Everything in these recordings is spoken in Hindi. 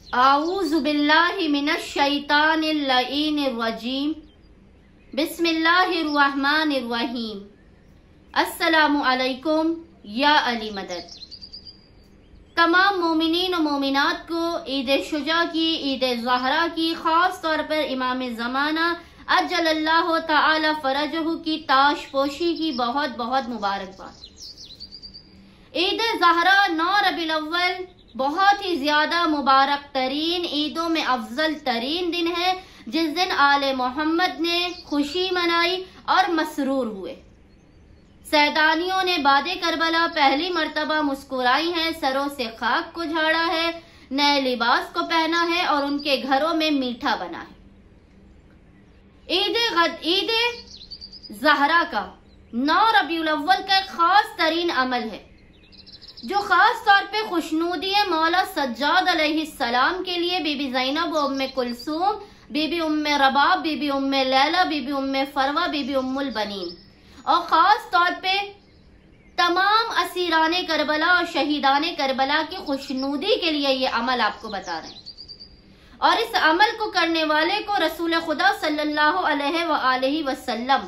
आऊज़ु बिल्लाहि मिनश शैतानिर लईनिर रजीम। बिस्मिल्लाहिर रहमानिर रहीम। अस्सलामु अलैकुम या अली मदद। तमाम मोमिनीन और मोमिनात को ईद शुजा की, ईद ज़हरा की, ख़ास तौर पर इमाम ज़माना अज्जलल्लाहु तआला फ़रजहु की ताशपोशी की बहुत बहुत मुबारकबाद। ईद ज़हरा 9 रबीउल अव्वल बहुत ही ज्यादा मुबारक तरीन ईदों में अफजल तरीन दिन है, जिस दिन आले मोहम्मद ने खुशी मनाई और मसरूर हुए। सैदानियों ने बादे करबला पहली मर्तबा मुस्कुराई है, सरों से खाक को झाड़ा है, नए लिबास को पहना है और उनके घरों में मीठा बना है। ईद ज़हरा का 9 रबीउल अव्वल का खास तरीन अमल है, जो खास तौर पे खुशनूदी है मौला सज्जाद अलैहिस्सलाम के लिए, बीबी ज़ैनब व उम्मे कुलसूम, बीबी उम्मे रबाब, बीबी उम्मे लैला, बीबी उम्मे फरवा, बीबी उम्मुल बनीन, और खास तौर पे तमाम असीराने करबला और शहीदाने करबला की खुशनूदी के लिए ये अमल आपको बता रहे हैं। और इस अमल को करने वाले को रसूल खुदा सल्लल्लाहु अलैहि वसल्लम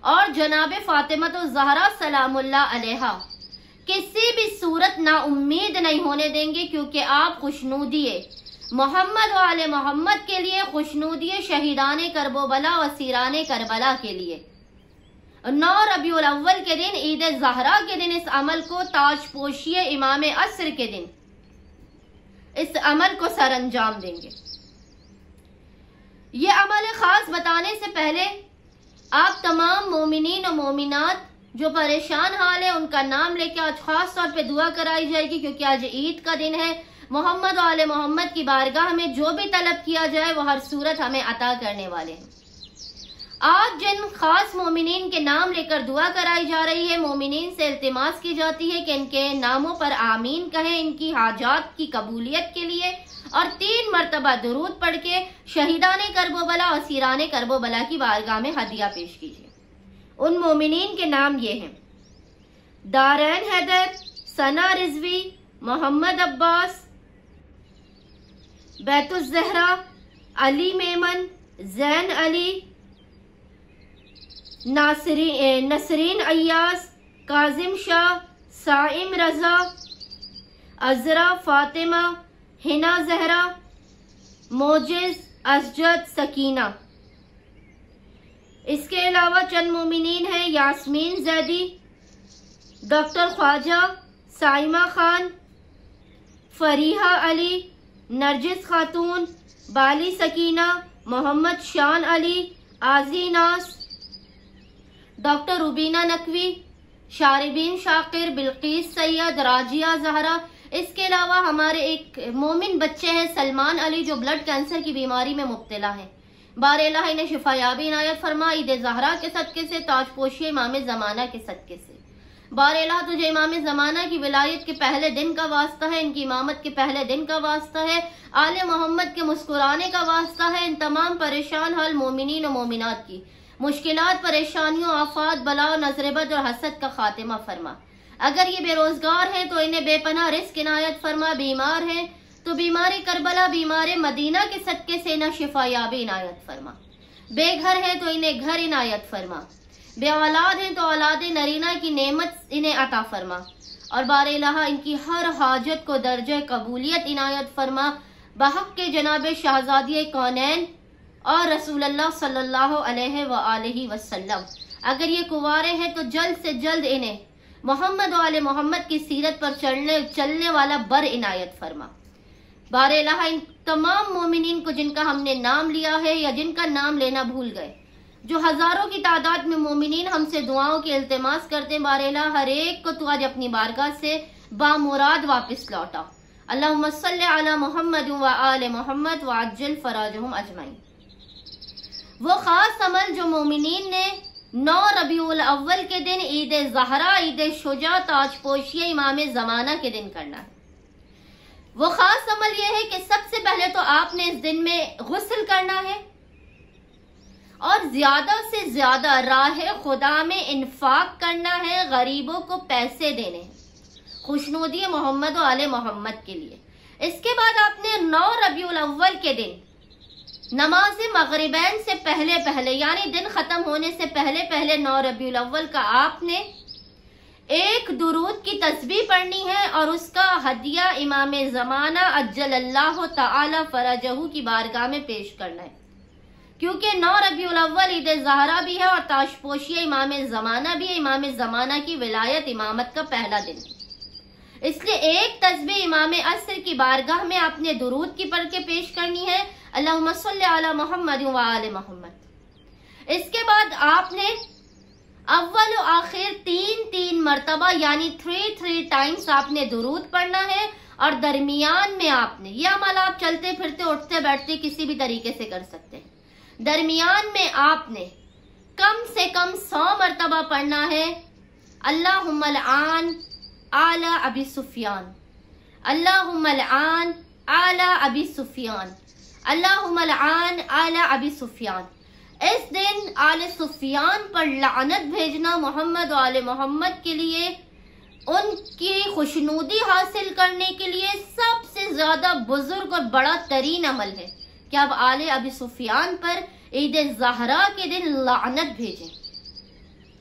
और जनाब फातिमा ज़हरा सलामुल्लाह अलैहा किसी भी सूरत ना उम्मीद नहीं होने देंगे, क्योंकि आप खुशनूदी मोहम्मद व आले मोहम्मद के लिए, खुशनूदी शहीदाने करबला व असीराने करबला के लिए 9 रबीउल अव्वल के दिन, ईद ज़हरा के दिन इस अमल को ताजपोशी इमाम असर के दिन इस अमल को सर अंजाम देंगे। ये अमल खास बताने से पहले आप तमाम मोमिनीन और मोमिनात जो परेशान हाल है उनका नाम लेके आज खास तौर पे दुआ कराई जाएगी, क्योंकि आज ईद का दिन है। मोहम्मद और आले मोहम्मद की बारगाह में जो भी तलब किया जाए वो हर सूरत हमें अता करने वाले हैं। आज जिन खास मोमिनीन के नाम लेकर दुआ कराई जा रही है, मोमिनीन से इल्तिमास की जाती है कि इनके नामों पर आमीन कहें, इनकी हाजात की कबूलियत के लिए, और 3 मरतबा दुरूद पढ़ के शहीदाने करबला और असीराने करबला की बारगाह में हदिया पेश कीजिए। उन मोमिनीन के नाम ये हैं: दारैन हैदर, सना रिजवी, मोहम्मद अब्बास, बैतुल ज़हरा, अली मेमन, जैन अली, नसरीन अय्यास, काजिम शाह, साइम रजा, अजरा फातिमा, हिना ज़हरा, मोजिज, असजद, सकीना। इसके अलावा चंद मोमिनीन हैं: यास्मीन जैदी, डॉक्टर ख्वाजा, साइमा खान, फरीहा अली, नरजिस खातून, बाली सकीना, मोहम्मद शान अली, आजी नास, डॉक्टर रुबीना नकवी, शारिबीन शाकिर, बिल्किस सैयद, राजिया ज़हरा। इसके अलावा हमारे एक मोमिन बच्चे हैं सलमान अली, जो ब्लड कैंसर की बीमारी में मुब्तला हैं। बारेला इन्हें शिफायाबी इनायत फरमा, ईद ज़हरा के सदके से, ताजपोशी इमाम ज़माना के सदके से। बारेला तुझे इमाम ज़माना की विलायत के पहले दिन का वास्ता है, इनकी इमामत के पहले दिन का वास्ता है, आले मोहम्मद के मुस्कुराने का वास्ता है। इन तमाम परेशान हाल मोमिनीन और मोमिनात की मुश्किलात, परेशानियों, आफात, बला, नजरबद और हसद का खातिमा फरमा। अगर ये बेरोजगार हैं तो इन्हें बेपनाह रिस्क इनायत फरमा, बीमार हैं तो बीमारी करबला, बीमार मदीना के सदके से इन्हें शिफायाबी इनायत फरमा। बेघर है तो इन्हें घर इनायत फरमा, बे औलाद है तो औलाद नरीना की नेमत इन्हें अता फरमा, और बारेला इनकी हर हाजत को दर्जे कबूलियत इनायत फरमा। बहक के जनाब शहजादी कौनैन और रसूलुल्लाह सल्लल्लाहु अलैहि वसल्लम, अगर ये कुंवारे हैं तो जल्द से जल्द इन्हें मोहम्मद वाले मोहम्मद की सीरत पर चलने वाला बर इनायत फरमा। बारेला इन तमाम मोमिनीन को जिनका हमने नाम लिया है या जिनका नाम लेना भूल गए, जो हजारों की तादाद में मोमिनीन हमसे दुआओं की इल्तिमास करते हैं, बारेला हर एक को तू आज अपनी बारगाह से बामुराद वापस लौटा। अल्लाहुम्मा सल्ली अला मोहम्मद व आले मोहम्मद व अज्जल फराजहुम अजमाइन। वो खास अमल जो मोमिनीन ने 9 रबीउल अव्वल के दिन ईद ज़हरा, ईद शुजा, ताजपोशी इमाम ज़माना के दिन करना है। वो खास अमल यह है कि सबसे पहले तो आपने इस दिन में गुस्ल करना है और ज्यादा से ज्यादा राह खुदा में इन्फाक करना है, गरीबों को पैसे देने हैं, खुशनुदी मोहम्मद और आले मोहम्मद के लिए। इसके बाद आपने 9 रबीउल अव्वल के दिन नमाज मगरिबैन से पहले पहले यानी दिन खत्म होने से पहले पहले 9 रबीउल अव्वल का आपने एक दुरूद की तस्बीह पढ़नी है और उसका हदिया इमाम ज़माना अज्जलल्लाहु तआला फरजहू की बारगाह में पेश करना है, क्योंकि 9 रबीउल अव्वल ईद ज़हरा भी है और ताजपोशी इमाम ज़माना भी है। इमाम ज़माना की विलायत इमामत का पहला दिन है, इसलिए एक तस्बीह इमाम असर की बारगाह में आपने दुरूद की पढ़ के पेश करनी है, अल्लाहुम्मा सल्ली अला मुहम्मद व आले मोहम्मद। इसके बाद आपने अव्वल और आखिर 3 मरतबा यानी 3 टाइम्स आपने दुरूद पढ़ना है और दरमियान में आपने ये अमल आप चलते फिरते उठते बैठते किसी भी तरीके से कर सकते हैं। दरमियान में आपने कम से कम 100 मरतबा पढ़ना है, अल्लाहुम्मा लआन आला अबी सुफियान, अल्लाहुम्मा लआन आला अबी सुफियान, अल्लाहुम्मा लआन आला अबी सुफियान। इस दिन आले सुफियान पर लानत भेजना मोहम्मद और आले मोहम्मद के लिए, उनकी खुशनुदी हासिल करने के लिए सबसे ज्यादा बुजुर्ग और बड़ा तरीन अमल है कि आप आले अबी सुफियान पर ईद ज़हरा के दिन लानत भेजें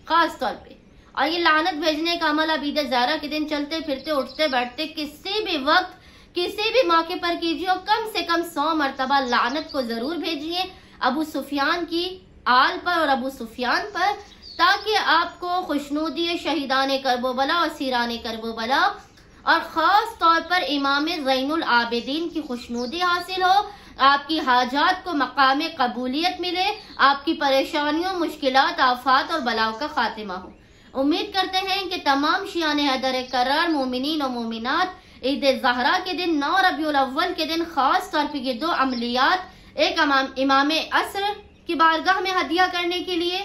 खास तौर पे। और ये लानत भेजने का अमल आप ईद ज़हरा के दिन चलते फिरते उठते बैठते किसी भी वक्त किसी भी मौके पर कीजिए और कम से कम 100 मरतबा लानत को जरूर भेजिए अबू सुफियान की आल पर और अबू सुफियान पर, ताकि आपको खुशनुदी शहीदान करबला और सीरान करबला और ख़ास तौर पर इमाम ज़ैनुल आबिदीन की खुशनुदी हासिल हो, आपकी हाजात को मकाम कबूलियत मिले, आपकी परेशानियों मुश्किलात आफात और बलाओं का खात्मा हो। उम्मीद करते हैं कि तमाम शियान हैदर करार मोमिनीन और मोमिनात ईद ज़हरा के दिन 9 रबीउल अव्वल के दिन खास तौर पर ये 2 अमलियात, एक इमाम असर की बारगाह में हदिया करने के लिए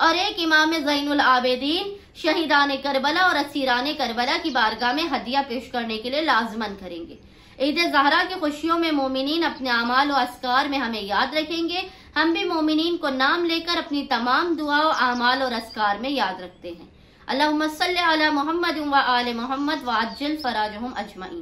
और एक इमाम ज़ैनुल आबिदीन शहीदान करबला और असीरान करबला की बारगाह में हदिया पेश करने के लिए लाजमन करेंगे। ईद ज़हरा की खुशियों में मोमिनीन अपने अमाल और अस्कार में हमें याद रखेंगे। हम भी मोमिनीन को नाम लेकर अपनी तमाम दुआ और अमाल और अस्कार में याद रखते हैं। अल्लाहुम्मा सल्ली अला मुहम्मद व आले मोहम्मद व अज्जिल फराजहुम अजमईन।